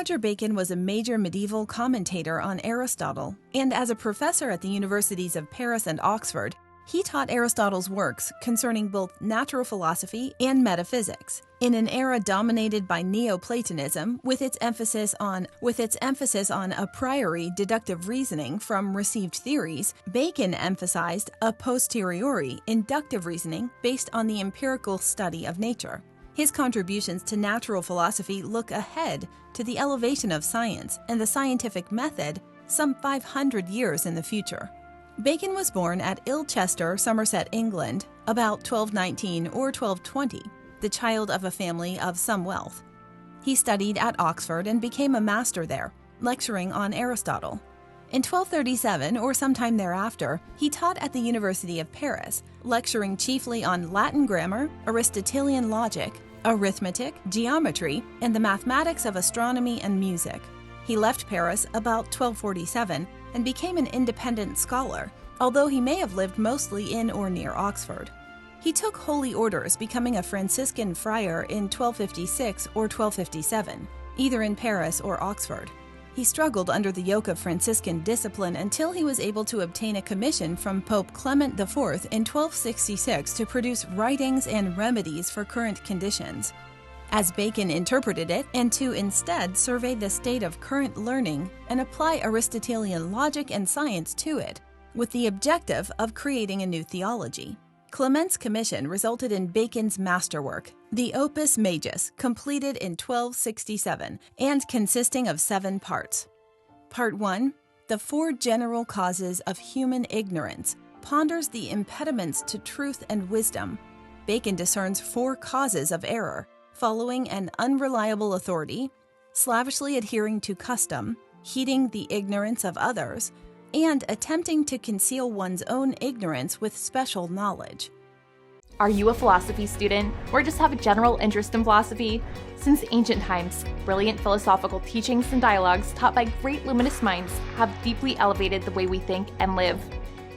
Roger Bacon was a major medieval commentator on Aristotle, and as a professor at the universities of Paris and Oxford, he taught Aristotle's works concerning both natural philosophy and metaphysics. In an era dominated by Neoplatonism, with its emphasis on a priori deductive reasoning from received theories, Bacon emphasized a posteriori inductive reasoning based on the empirical study of nature. His contributions to natural philosophy look ahead to the elevation of science and the scientific method some 500 years in the future. Bacon was born at Ilchester, Somerset, England, about 1219 or 1220, the child of a family of some wealth. He studied at Oxford and became a master there, lecturing on Aristotle. In 1237 or sometime thereafter, he taught at the University of Paris, lecturing chiefly on Latin grammar, Aristotelian logic, arithmetic, geometry, and the mathematics of astronomy and music. He left Paris about 1247 and became an independent scholar, although he may have lived mostly in or near Oxford. He took holy orders, becoming a Franciscan friar in 1256 or 1257, either in Paris or Oxford. He struggled under the yoke of Franciscan discipline until he was able to obtain a commission from Pope Clement IV in 1266 to produce writings and remedies for current conditions, as Bacon interpreted it, and to instead survey the state of current learning and apply Aristotelian logic and science to it, with the objective of creating a new theology. Clement's commission resulted in Bacon's masterwork, the Opus Majus, completed in 1267 and consisting of 7 parts. Part 1, The 4 General Causes of Human Ignorance, ponders the impediments to truth and wisdom. Bacon discerns 4 causes of error: following an unreliable authority, slavishly adhering to custom, heeding the ignorance of others, and attempting to conceal one's own ignorance with special knowledge. Are you a philosophy student, or just have a general interest in philosophy? Since ancient times, brilliant philosophical teachings and dialogues taught by great luminous minds have deeply elevated the way we think and live.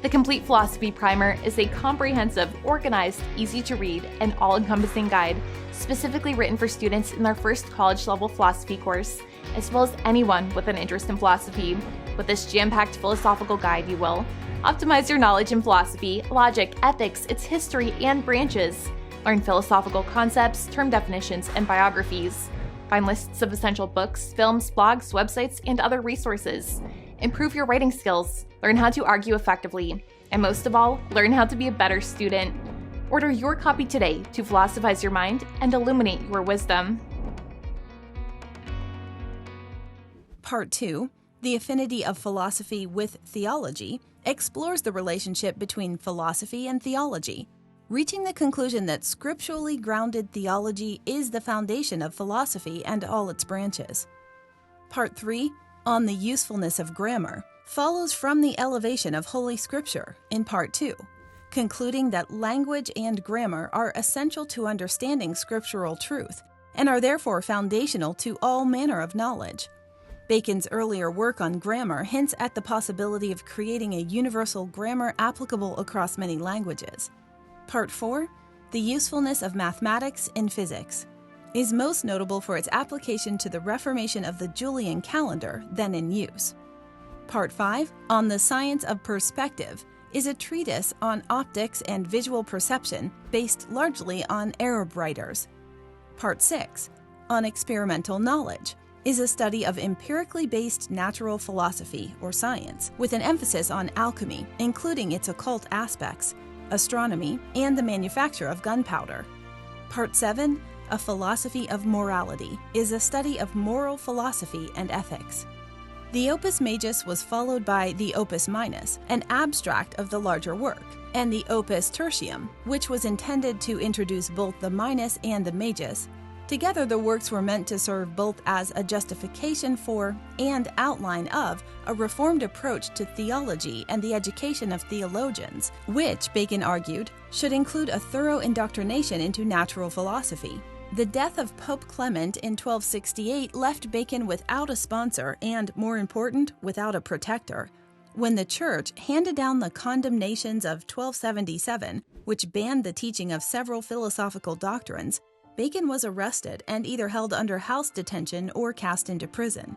The Complete Philosophy Primer is a comprehensive, organized, easy-to-read, and all-encompassing guide specifically written for students in their first college-level philosophy course, as well as anyone with an interest in philosophy. With this jam-packed philosophical guide, you will optimize your knowledge in philosophy, logic, ethics, its history, and branches. Learn philosophical concepts, term definitions, and biographies. Find lists of essential books, films, blogs, websites, and other resources. Improve your writing skills, learn how to argue effectively, and most of all, learn how to be a better student. Order your copy today to philosophize your mind and illuminate your wisdom. Part 2, The Affinity of Philosophy with Theology, explores the relationship between philosophy and theology, reaching the conclusion that scripturally grounded theology is the foundation of philosophy and all its branches. Part 3, On the Usefulness of Grammar, follows from the elevation of Holy Scripture in Part 2, concluding that language and grammar are essential to understanding scriptural truth and are therefore foundational to all manner of knowledge. Bacon's earlier work on grammar hints at the possibility of creating a universal grammar applicable across many languages. Part 4, The Usefulness of Mathematics in Physics, is most notable for its application to the reformation of the Julian calendar then in use. Part 5, On the Science of Perspective, is a treatise on optics and visual perception based largely on Arab writers. Part 6, On Experimental Knowledge, is a study of empirically based natural philosophy or science, with an emphasis on alchemy, including its occult aspects, astronomy, and the manufacture of gunpowder. Part 7, A Philosophy of Morality, is a study of moral philosophy and ethics. The Opus Majus was followed by the Opus Minus, an abstract of the larger work, and the Opus Tertium, which was intended to introduce both the Minus and the Majus. Together, the works were meant to serve both as a justification for and outline of a reformed approach to theology and the education of theologians, which, Bacon argued, should include a thorough indoctrination into natural philosophy. The death of Pope Clement in 1268 left Bacon without a sponsor and, more important, without a protector. When the Church handed down the condemnations of 1277, which banned the teaching of several philosophical doctrines, Bacon was arrested and either held under house detention or cast into prison.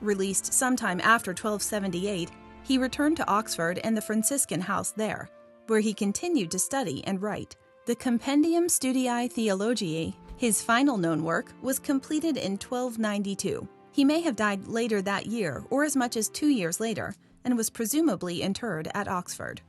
Released sometime after 1278, he returned to Oxford and the Franciscan house there, where he continued to study and write. The Compendium Studii Theologiae, his final known work, was completed in 1292. He may have died later that year or as much as 2 years later, and was presumably interred at Oxford.